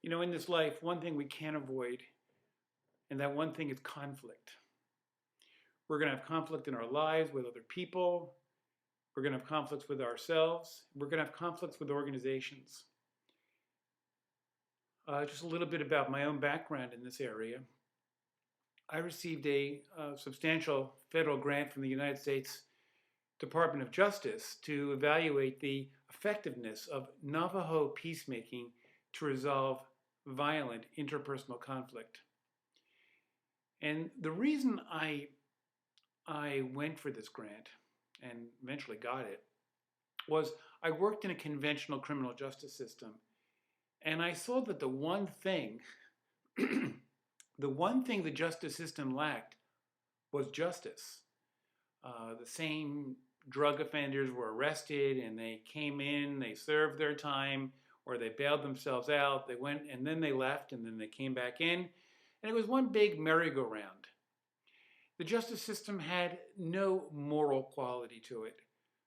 You know, in this life, one thing we can't avoid, and that one thing is conflict. We're going to have conflict in our lives with other people. We're going to have conflicts with ourselves. We're going to have conflicts with organizations. Just a little bit about my own background in this area. I received a substantial federal grant from the United States Department of Justice to evaluate the effectiveness of Navajo peacemaking to resolve violent interpersonal conflict. And the reason I went for this grant and eventually got it was I worked in a conventional criminal justice system, and I saw that the one thing the justice system lacked was justice. The same drug offenders were arrested and they came in, they served their time, or they bailed themselves out. They went and then they left and then they came back in. And it was one big merry-go-round. The justice system had no moral quality to it.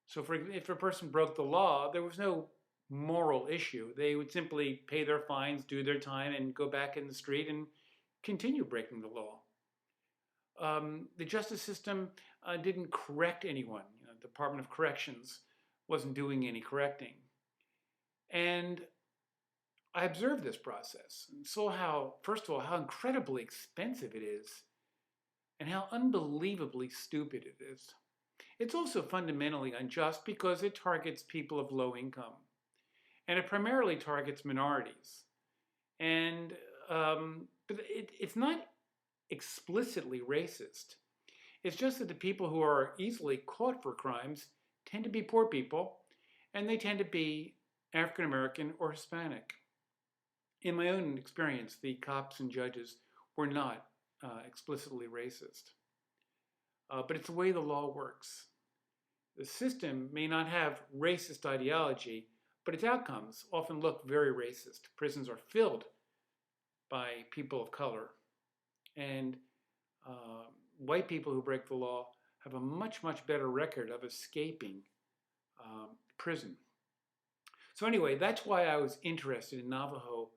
So if a person broke the law, there was no moral issue. They would simply pay their fines, do their time, and go back in the street and continue breaking the law. The justice system didn't correct anyone. The Department of Corrections wasn't doing any correcting. And I observed this process and saw how, first of all, how incredibly expensive it is and how unbelievably stupid it is. It's also fundamentally unjust because it targets people of low income. And it primarily targets minorities. And but it's not explicitly racist. It's just that the people who are easily caught for crimes tend to be poor people, and they tend to be African American or Hispanic. In my own experience, the cops and judges were not explicitly racist. But it's the way the law works. The system may not have racist ideology, but its outcomes often look very racist. Prisons are filled by people of color. And white people who break the law have a much, much better record of escaping prison. So anyway, that's why I was interested in Navajo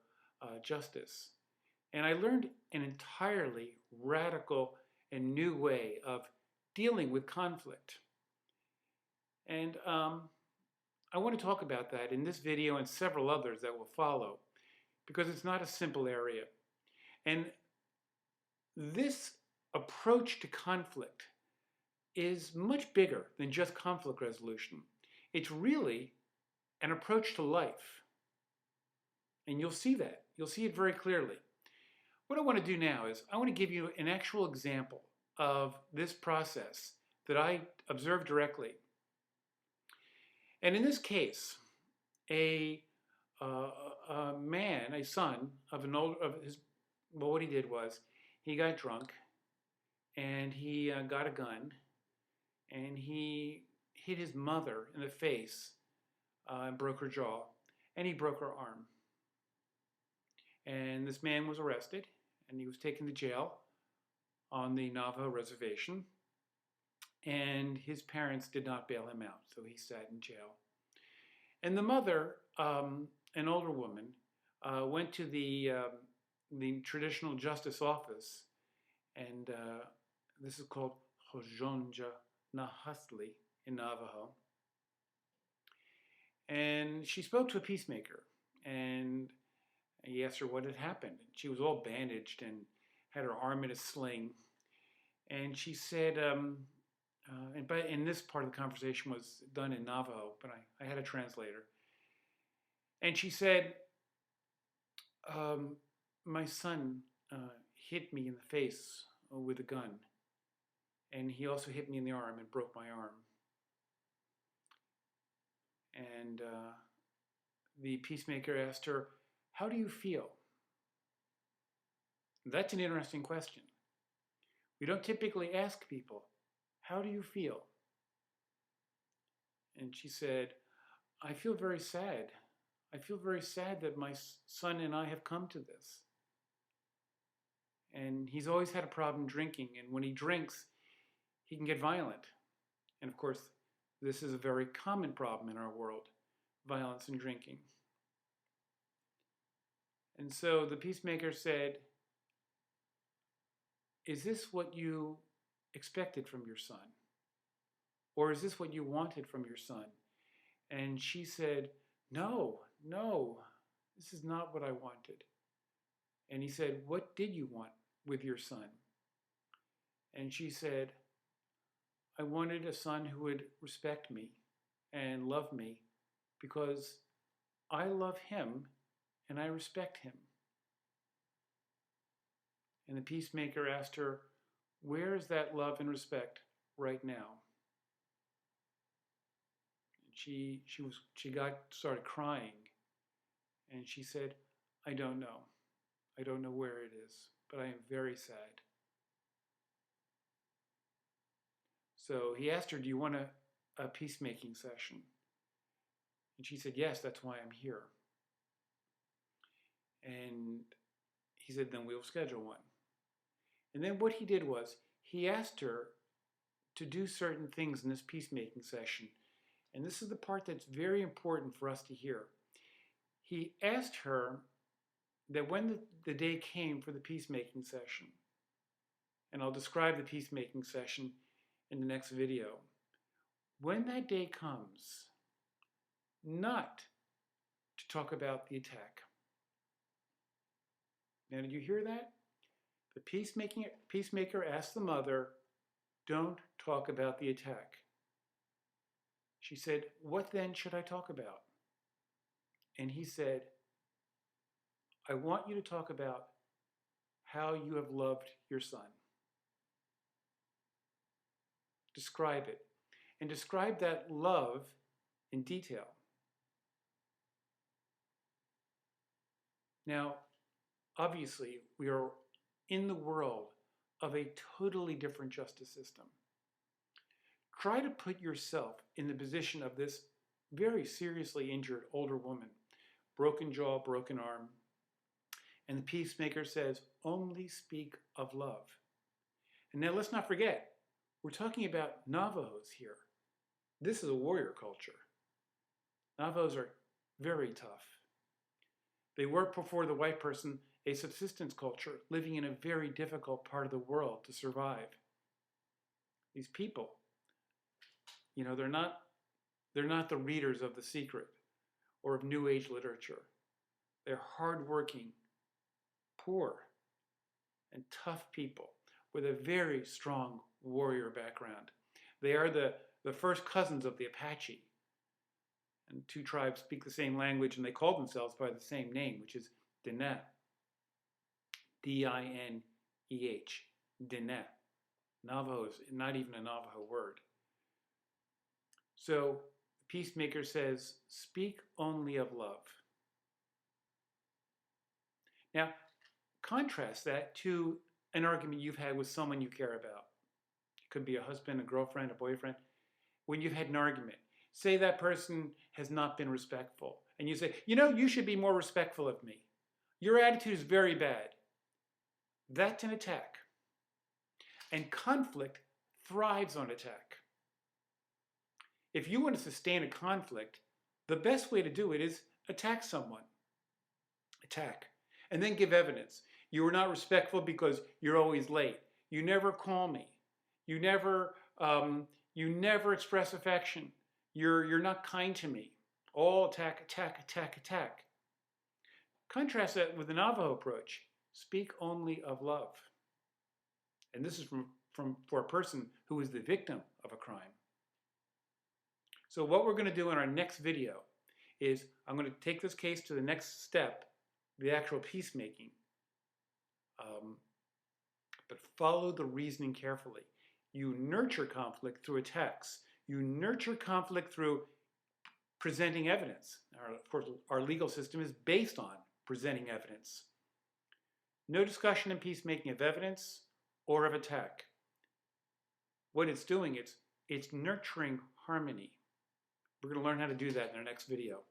justice. And I learned an entirely radical and new way of dealing with conflict. And I want to talk about that in this video and several others that will follow, because it's not a simple area. And this approach to conflict is much bigger than just conflict resolution. It's really an approach to life. And you'll see that. You'll see it very clearly. What I want to do now is I want to give you an actual example of this process that I observed directly. And in this case, a man, a son of what he did was he got drunk and he got a gun and he hit his mother in the face and broke her jaw, and he broke her arm. And this man was arrested and he was taken to jail on the Navajo Reservation, and his parents did not bail him out, so he sat in jail. And the mother, an older woman, went to the traditional justice office, and this is called Hojonja Nahasli in Navajo. And she spoke to a peacemaker, and he asked her what had happened. She was all bandaged and had her arm in a sling. And she said, and this part of the conversation was done in Navajo, but I had a translator. And she said, my son hit me in the face with a gun. And he also hit me in the arm and broke my arm. And the peacemaker asked her, how do you feel? That's an interesting question. We don't typically ask people, how do you feel? And she said, I feel very sad. I feel very sad that my son and I have come to this. And he's always had a problem drinking, and when he drinks, he can get violent. And of course, this is a very common problem in our world, violence and drinking. And so the peacemaker said, is this what you expected from your son? Or is this what you wanted from your son? And she said, no, no, this is not what I wanted. And he said, what did you want with your son? And she said, I wanted a son who would respect me and love me because I love him and I respect him. And the peacemaker asked her, where is that love and respect right now? And she started crying, and she said, I don't know. I don't know where it is, but I am very sad. So he asked her, do you want a peacemaking session? And she said, yes, that's why I'm here. And he said, then we'll schedule one. And then what he did was, he asked her to do certain things in this peacemaking session. And this is the part that's very important for us to hear. He asked her that when the day came for the peacemaking session, and I'll describe the peacemaking session in the next video, when that day comes, not to talk about the attack. Now, did you hear that? The peacemaker asked the mother, don't talk about the attack. She said, what then should I talk about? And he said, I want you to talk about how you have loved your son. Describe it. And describe that love in detail. Now, obviously, we are in the world of a totally different justice system. Try to put yourself in the position of this very seriously injured older woman, broken jaw, broken arm. And the peacemaker says, only speak of love. And now let's not forget, we're talking about Navajos here. This is a warrior culture. Navajos are very tough. They were, before the white person, a subsistence culture, living in a very difficult part of the world to survive. These people, you know, they're not the readers of The Secret or of New Age literature. They're hardworking, poor, and tough people with a very strong warrior background. They are the first cousins of the Apache. And two tribes speak the same language, and they call themselves by the same name, which is Diné. D-I-N-E-H. Diné. Navajo is not even a Navajo word. So the peacemaker says, speak only of love. Now, contrast that to an argument you've had with someone you care about. It could be a husband, a girlfriend, a boyfriend. When you've had an argument, say that person has not been respectful, and you say, you know, you should be more respectful of me. Your attitude is very bad. That's an attack. And conflict thrives on attack. If you want to sustain a conflict, the best way to do it is attack someone. Attack. And then give evidence. You are not respectful because you're always late. You never call me. You never express affection. You're not kind to me. All attack, attack, attack, attack. Contrast that with the Navajo approach. Speak only of love. And this is for a person who is the victim of a crime. So what we're going to do in our next video is I'm going to take this case to the next step, the actual peacemaking. But follow the reasoning carefully. You nurture conflict through attacks. You nurture conflict through presenting evidence. Of course, our legal system is based on presenting evidence. No discussion in peacemaking of evidence or of attack. What it's doing, it's nurturing harmony. We're going to learn how to do that in our next video.